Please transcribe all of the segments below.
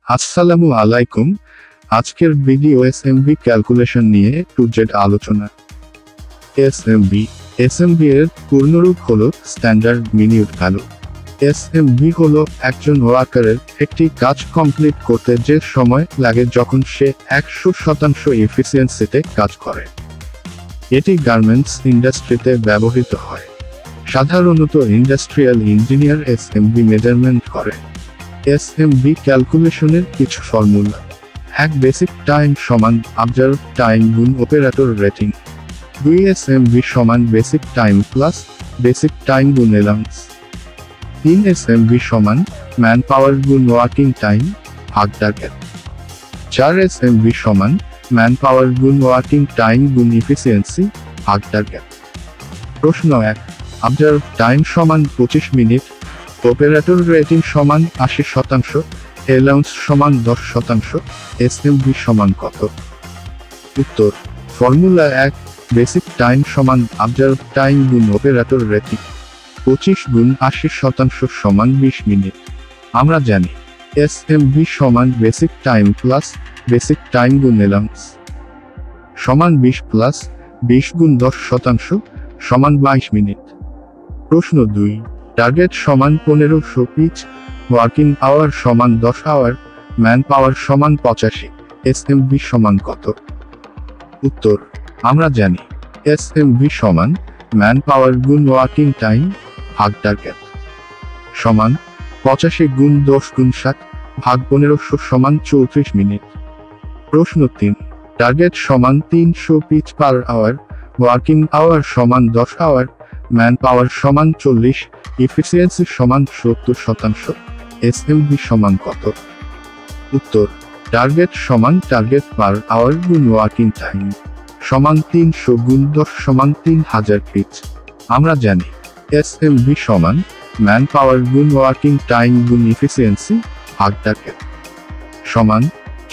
আসসালামু আলাইকুম। আজকের ভিডিও এসএমভি ক্যালকুলেশন নিয়ে টু জেড আলোচনা। এসএমভি এর পূর্ণরূপ হলো স্ট্যান্ডার্ড মিনিট ভ্যালু। এসএমভি হলো একজন ওয়ার্কারের একটি কাজ কমপ্লিট করতে যে সময় লাগে যখন সে 100% এফিসিয়েন্সিতে কাজ করে। এটি গার্মেন্টস ইন্ডাস্ট্রিতে ব্যবহৃত হয়। সাধারণত ইন্ডাস্ট্রিয়াল ইঞ্জিনিয়ার এসএমভি মেজারমেন্ট করে। এসএমভি ক্যালকুলেশনের কিছু ফর্মুলা: 1 বেসিক টাইম সমান অবজার্ভ টাইম গুণ অপারেটর রেটিং। 2 এসএমভি সমান basic time plus basic time গুণ অ্যালাউন্স। 3 এসএমভি সমান ম্যান পাওয়ার গুণ ওয়ার্কিং টাইম ভাগ টার্গেট। 4 এসএমভি সমান ম্যান পাওয়ার গুণ ওয়ার্কিং টাইম গুণ ইফিসিয়েন্সি ভাগ টার্গেট। প্রশ্ন 1, অবজার্ভ টাইম সমান 25 মিনিট, অপারেটর রেটিং সমান 80%, অ্যালাউন্স সমান 10%, এসএমভি সমান কত? উত্তর: ফর্মুলা 1, বেসিক টাইম সমান অবজার্ভ টাইম গুণ অপারেটর রেটিং। 25 গুণ 80% সমান 20 মিনিট। আমরা জানি এসএমভি সমান basic time plus basic time গুণ অ্যালাউন্স সমান 20 প্লাস 20 গুণ 10% সমান 22 মিনিট। প্রশ্ন 2, টার্গেট সমান 1500 পিচ, ওয়ার্কিং আওয়ার সমান 10 আওয়ার, ম্যান পাওয়ার সমান 85, এসএমভি সমান কত? উত্তর: আমরা জানি এসএমভি সমান ম্যান পাওয়ার গুণ ওয়ার্কিং টাইম ভাগ টার্গেট সমান 85 গুণ 10 গুণ 7 ভাগ 1500 সমান 34 মিনিট। প্রশ্ন 3, টার্গেট সমান 300 pitch per hour, working hour সমান 10 আওয়ার, ম্যান পাওয়ার সমান 40, এফিসিয়েন্সি সমান 70%, এসএমভি সমান কত? উত্তর: টার্গেট সমান টার্গেট পার আওয়ার গুণ ওয়ার্কিং টাইম সমান 300 গুণ 10 সমান 3000 পিচ। আমরা জানি এসএমভি সমান ম্যান পাওয়ার গুণ ওয়ার্কিং টাইম গুণ এফিসিয়েন্সি ভাগ টার্গেট সমান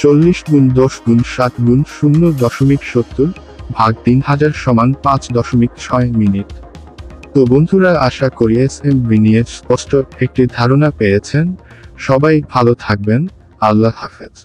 40 গুণ 10 গুণ 7 গুণ 0.70 ভাগ 3000 সমান 5.6 মিনিট। তো বন্ধুরা, আশা করি এসএমভি নিয়ে স্পষ্ট একটি ধারণা পেয়েছেন। সবাই ভালো থাকবেন। আল্লাহ হাফেজ।